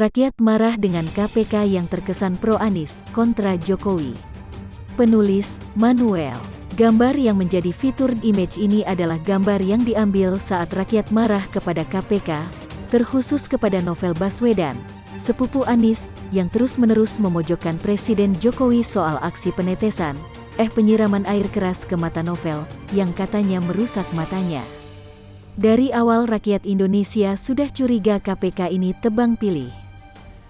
Rakyat marah dengan KPK yang terkesan pro-Anies, kontra Jokowi. Penulis, Manuel. Gambar yang menjadi fitur image ini adalah gambar yang diambil saat rakyat marah kepada KPK, terkhusus kepada Novel Baswedan, sepupu Anies, yang terus-menerus memojokkan Presiden Jokowi soal aksi penyiraman air keras ke mata Novel, yang katanya merusak matanya. Dari awal rakyat Indonesia sudah curiga KPK ini tebang pilih.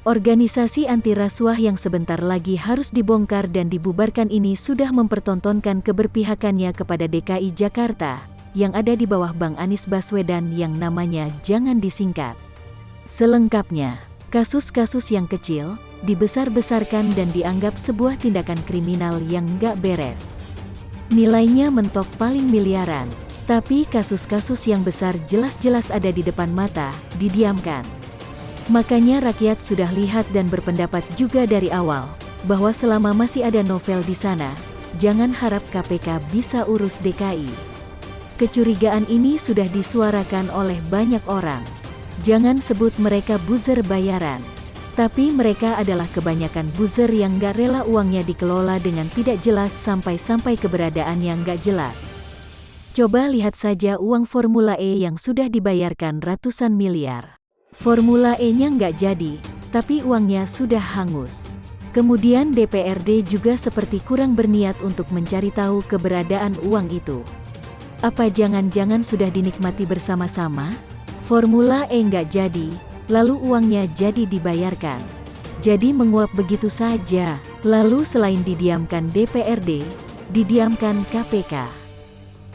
Organisasi anti rasuah yang sebentar lagi harus dibongkar dan dibubarkan ini sudah mempertontonkan keberpihakannya kepada DKI Jakarta, yang ada di bawah Bang Anies Baswedan yang namanya jangan disingkat. Selengkapnya, kasus-kasus yang kecil, dibesar-besarkan dan dianggap sebuah tindakan kriminal yang nggak beres. Nilainya mentok paling miliaran, tapi kasus-kasus yang besar jelas-jelas ada di depan mata, didiamkan. Makanya rakyat sudah lihat dan berpendapat juga dari awal, bahwa selama masih ada Novel di sana, jangan harap KPK bisa urus DKI. Kecurigaan ini sudah disuarakan oleh banyak orang. Jangan sebut mereka buzzer bayaran. Tapi mereka adalah kebanyakan buzzer yang gak rela uangnya dikelola dengan tidak jelas sampai keberadaan yang gak jelas. Coba lihat saja uang Formula E yang sudah dibayarkan ratusan miliar. Formula E-nya nggak jadi, tapi uangnya sudah hangus. Kemudian DPRD juga seperti kurang berniat untuk mencari tahu keberadaan uang itu. Apa jangan-jangan sudah dinikmati bersama-sama? Formula E nggak jadi, lalu uangnya jadi dibayarkan. Jadi menguap begitu saja, lalu selain didiamkan DPRD, didiamkan KPK.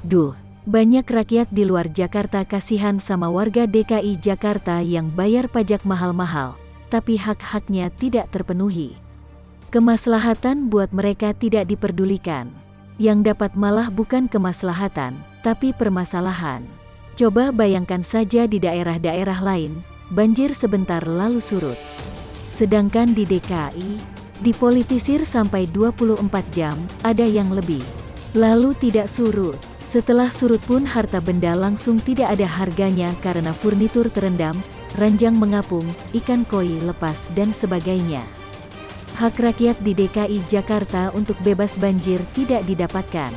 Duh. Banyak rakyat di luar Jakarta kasihan sama warga DKI Jakarta yang bayar pajak mahal-mahal, tapi hak-haknya tidak terpenuhi. Kemaslahatan buat mereka tidak diperdulikan. Yang dapat malah bukan kemaslahatan, tapi permasalahan. Coba bayangkan saja di daerah-daerah lain, banjir sebentar lalu surut. Sedangkan di DKI, dipolitisir sampai 24 jam, ada yang lebih. Lalu tidak surut. Setelah surut pun harta benda langsung tidak ada harganya karena furnitur terendam, ranjang mengapung, ikan koi lepas dan sebagainya. Hak rakyat di DKI Jakarta untuk bebas banjir tidak didapatkan.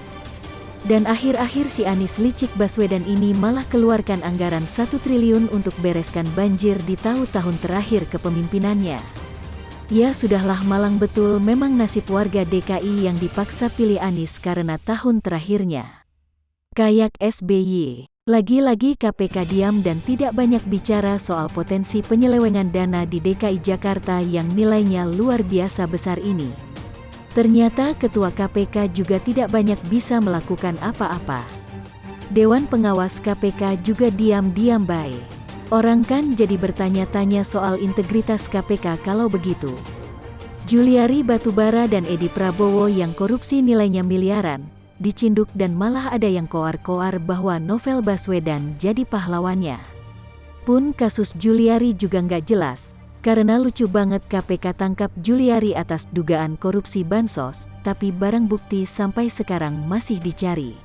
Dan akhir-akhir si Anies licik Baswedan ini malah keluarkan anggaran 1 triliun untuk bereskan banjir di tahun-tahun terakhir kepemimpinannya. Ya sudahlah, malang betul memang nasib warga DKI yang dipaksa pilih Anies karena tahun terakhirnya. Kayak SBY, lagi-lagi KPK diam dan tidak banyak bicara soal potensi penyelewengan dana di DKI Jakarta yang nilainya luar biasa besar ini. Ternyata Ketua KPK juga tidak banyak bisa melakukan apa-apa. Dewan Pengawas KPK juga diam-diam baik. Orang kan jadi bertanya-tanya soal integritas KPK kalau begitu. Juliari Batubara dan Edi Prabowo yang korupsi nilainya miliaran, dicinduk dan malah ada yang koar-koar bahwa Novel Baswedan jadi pahlawannya. Pun kasus Juliari juga nggak jelas, karena lucu banget KPK tangkap Juliari atas dugaan korupsi bansos, tapi barang bukti sampai sekarang masih dicari.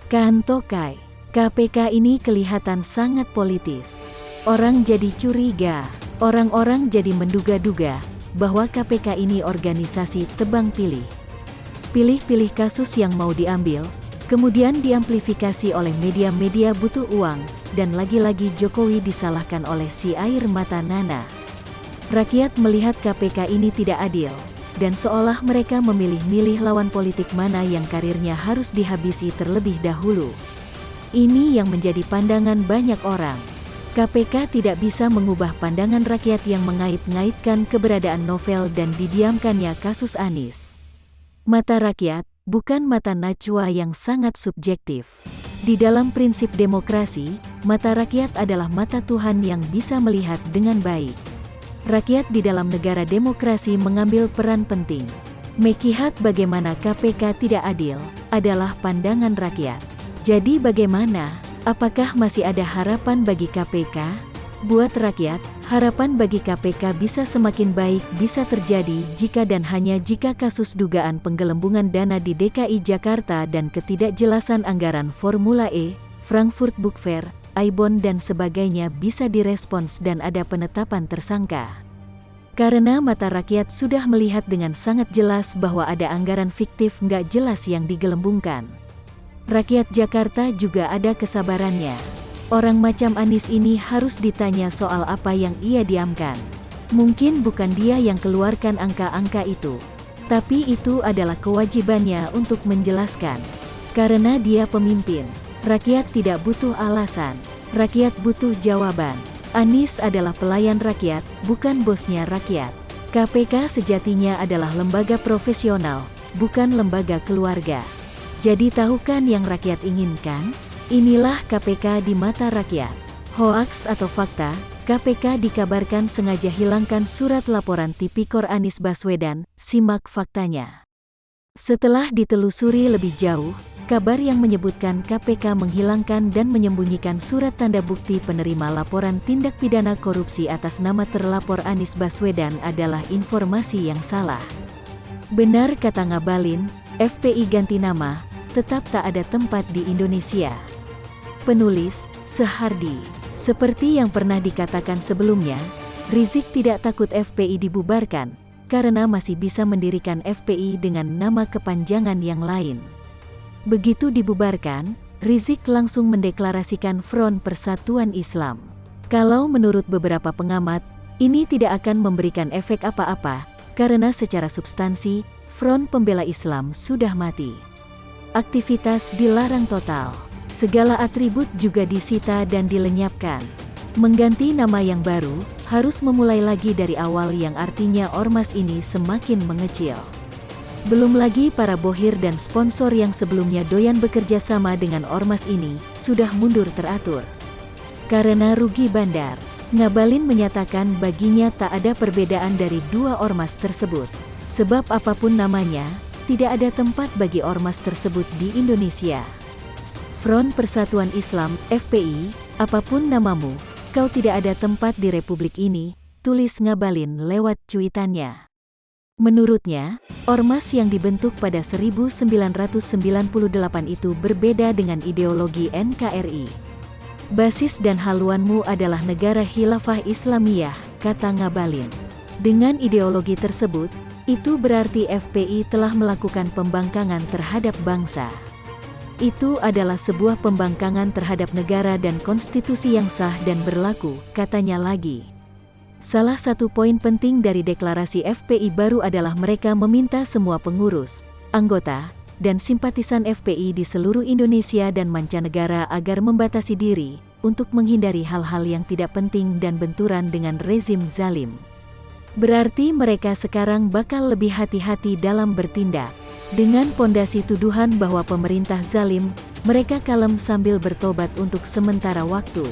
Kantokai, KPK ini kelihatan sangat politis. Orang jadi curiga, orang-orang jadi menduga-duga, bahwa KPK ini organisasi tebang pilih. Pilih-pilih kasus yang mau diambil, kemudian diamplifikasi oleh media-media butuh uang, dan lagi-lagi Jokowi disalahkan oleh si air mata Nana. Rakyat melihat KPK ini tidak adil, dan seolah mereka memilih-milih lawan politik mana yang karirnya harus dihabisi terlebih dahulu. Ini yang menjadi pandangan banyak orang. KPK tidak bisa mengubah pandangan rakyat yang mengait-ngaitkan keberadaan Novel dan didiamkannya kasus Anies. Mata rakyat, bukan mata Najwa yang sangat subjektif. Di dalam prinsip demokrasi, mata rakyat adalah mata Tuhan yang bisa melihat dengan baik. Rakyat di dalam negara demokrasi mengambil peran penting. Melihat bagaimana KPK tidak adil, adalah pandangan rakyat. Jadi bagaimana? Apakah masih ada harapan bagi KPK? Buat rakyat, harapan bagi KPK bisa semakin baik bisa terjadi jika dan hanya jika kasus dugaan penggelembungan dana di DKI Jakarta dan ketidakjelasan anggaran Formula E, Frankfurt Book Fair, Aibon dan sebagainya bisa direspons dan ada penetapan tersangka. Karena mata rakyat sudah melihat dengan sangat jelas bahwa ada anggaran fiktif nggak jelas yang digelembungkan. Rakyat Jakarta juga ada kesabarannya. Orang macam Anies ini harus ditanya soal apa yang ia diamkan. Mungkin bukan dia yang keluarkan angka-angka itu, tapi itu adalah kewajibannya untuk menjelaskan. Karena dia pemimpin, rakyat tidak butuh alasan, rakyat butuh jawaban. Anies adalah pelayan rakyat, bukan bosnya rakyat. KPK sejatinya adalah lembaga profesional, bukan lembaga keluarga. Jadi tahukan yang rakyat inginkan? Inilah KPK di mata rakyat. Hoaks atau fakta, KPK dikabarkan sengaja hilangkan surat laporan Tipikor Anies Baswedan, simak faktanya. Setelah ditelusuri lebih jauh, kabar yang menyebutkan KPK menghilangkan dan menyembunyikan surat tanda bukti penerima laporan tindak pidana korupsi atas nama terlapor Anies Baswedan adalah informasi yang salah. Benar kata Ngabalin, FPI ganti nama, tetap tak ada tempat di Indonesia. Penulis, Sehardi. Seperti yang pernah dikatakan sebelumnya, Rizik tidak takut FPI dibubarkan, karena masih bisa mendirikan FPI dengan nama kepanjangan yang lain. Begitu dibubarkan, Rizik langsung mendeklarasikan Front Persatuan Islam. Kalau menurut beberapa pengamat, ini tidak akan memberikan efek apa-apa, karena secara substansi, Front Pembela Islam sudah mati. Aktivitas dilarang total. Segala atribut juga disita dan dilenyapkan. Mengganti nama yang baru, harus memulai lagi dari awal yang artinya ormas ini semakin mengecil. Belum lagi para bohir dan sponsor yang sebelumnya doyan bekerja sama dengan ormas ini, sudah mundur teratur. Karena rugi bandar, Ngabalin menyatakan baginya tak ada perbedaan dari dua ormas tersebut. Sebab apapun namanya, tidak ada tempat bagi ormas tersebut di Indonesia. Front Persatuan Islam, FPI, apapun namamu, kau tidak ada tempat di republik ini, tulis Ngabalin lewat cuitannya. Menurutnya, ormas yang dibentuk pada 1998 itu berbeda dengan ideologi NKRI. Basis dan haluanmu adalah negara khilafah Islamiyah, kata Ngabalin. Dengan ideologi tersebut, itu berarti FPI telah melakukan pembangkangan terhadap bangsa. Itu adalah sebuah pembangkangan terhadap negara dan konstitusi yang sah dan berlaku, katanya lagi. Salah satu poin penting dari deklarasi FPI baru adalah mereka meminta semua pengurus, anggota, dan simpatisan FPI di seluruh Indonesia dan mancanegara agar membatasi diri, untuk menghindari hal-hal yang tidak penting dan benturan dengan rezim zalim. Berarti mereka sekarang bakal lebih hati-hati dalam bertindak. Dengan pondasi tuduhan bahwa pemerintah zalim, mereka kalem sambil bertobat untuk sementara waktu.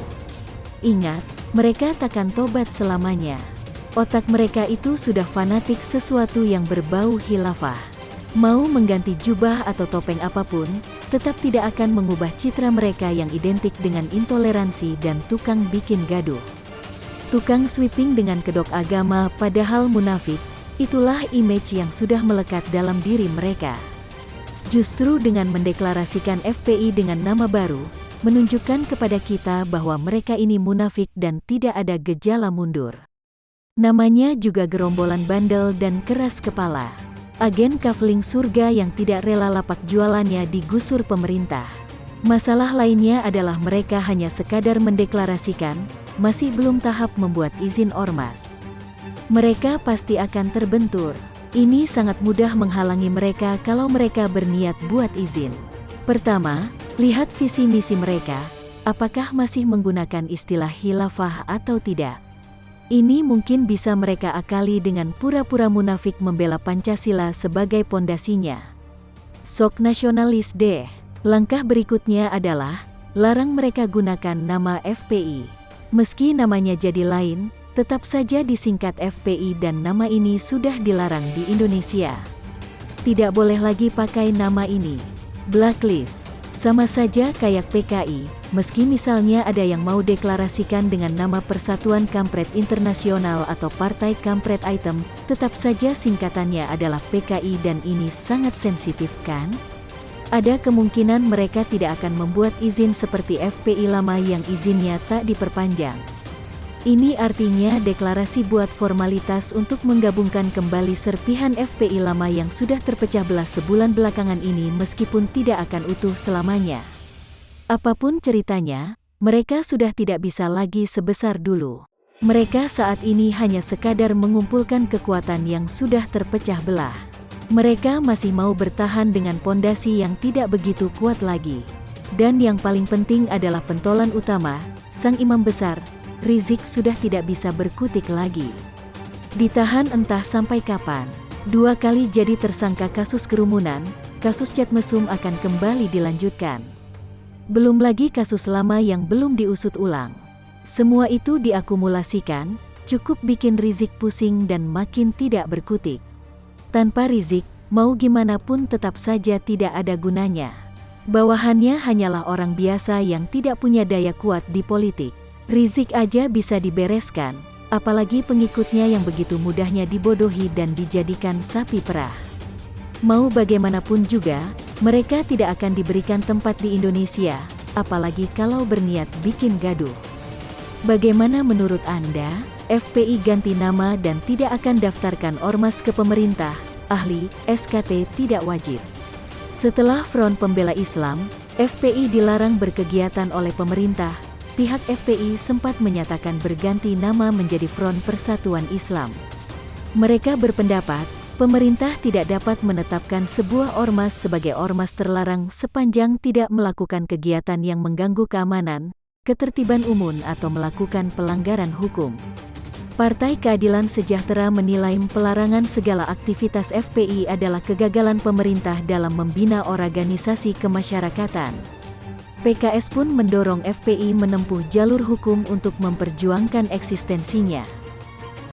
Ingat, mereka takkan tobat selamanya. Otak mereka itu sudah fanatik sesuatu yang berbau khilafah. Mau mengganti jubah atau topeng apapun, tetap tidak akan mengubah citra mereka yang identik dengan intoleransi dan tukang bikin gaduh. Tukang sweeping dengan kedok agama padahal munafik, itulah image yang sudah melekat dalam diri mereka. Justru dengan mendeklarasikan FPI dengan nama baru, menunjukkan kepada kita bahwa mereka ini munafik dan tidak ada gejala mundur. Namanya juga gerombolan bandel dan keras kepala. Agen kafling surga yang tidak rela lapak jualannya digusur pemerintah. Masalah lainnya adalah mereka hanya sekadar mendeklarasikan, masih belum tahap membuat izin ormas. Mereka pasti akan terbentur. Ini sangat mudah menghalangi mereka kalau mereka berniat buat izin. Pertama, lihat visi misi mereka, apakah masih menggunakan istilah khilafah atau tidak. Ini mungkin bisa mereka akali dengan pura-pura munafik membela Pancasila sebagai pondasinya. Sok nasionalis deh. Langkah berikutnya adalah, larang mereka gunakan nama FPI. Meski namanya jadi lain, tetap saja disingkat FPI dan nama ini sudah dilarang di Indonesia. Tidak boleh lagi pakai nama ini. Blacklist. Sama saja kayak PKI, meski misalnya ada yang mau deklarasikan dengan nama Persatuan Kampret Internasional atau Partai Kampret Item, tetap saja singkatannya adalah PKI dan ini sangat sensitif kan? Ada kemungkinan mereka tidak akan membuat izin seperti FPI lama yang izinnya tak diperpanjang. Ini artinya deklarasi buat formalitas untuk menggabungkan kembali serpihan FPI lama yang sudah terpecah belah sebulan belakangan ini meskipun tidak akan utuh selamanya. Apapun ceritanya, mereka sudah tidak bisa lagi sebesar dulu. Mereka saat ini hanya sekadar mengumpulkan kekuatan yang sudah terpecah belah. Mereka masih mau bertahan dengan pondasi yang tidak begitu kuat lagi. Dan yang paling penting adalah pentolan utama, sang imam besar, Rizik sudah tidak bisa berkutik lagi. Ditahan entah sampai kapan. 2 kali jadi tersangka kasus kerumunan, kasus chat mesum akan kembali dilanjutkan. Belum lagi kasus lama yang belum diusut ulang. Semua itu diakumulasikan, cukup bikin Rizik pusing dan makin tidak berkutik. Tanpa Rizik, mau gimana pun tetap saja tidak ada gunanya. Bawahannya hanyalah orang biasa yang tidak punya daya kuat di politik. Rizik aja bisa dibereskan, apalagi pengikutnya yang begitu mudahnya dibodohi dan dijadikan sapi perah. Mau bagaimanapun juga, mereka tidak akan diberikan tempat di Indonesia, apalagi kalau berniat bikin gaduh. Bagaimana menurut Anda? FPI ganti nama dan tidak akan daftarkan ormas ke pemerintah, ahli, SKT tidak wajib. Setelah Front Pembela Islam, FPI dilarang berkegiatan oleh pemerintah, pihak FPI sempat menyatakan berganti nama menjadi Front Persatuan Islam. Mereka berpendapat, pemerintah tidak dapat menetapkan sebuah ormas sebagai ormas terlarang sepanjang tidak melakukan kegiatan yang mengganggu keamanan, ketertiban umum atau melakukan pelanggaran hukum. Partai Keadilan Sejahtera menilai pelarangan segala aktivitas FPI adalah kegagalan pemerintah dalam membina organisasi kemasyarakatan. PKS pun mendorong FPI menempuh jalur hukum untuk memperjuangkan eksistensinya.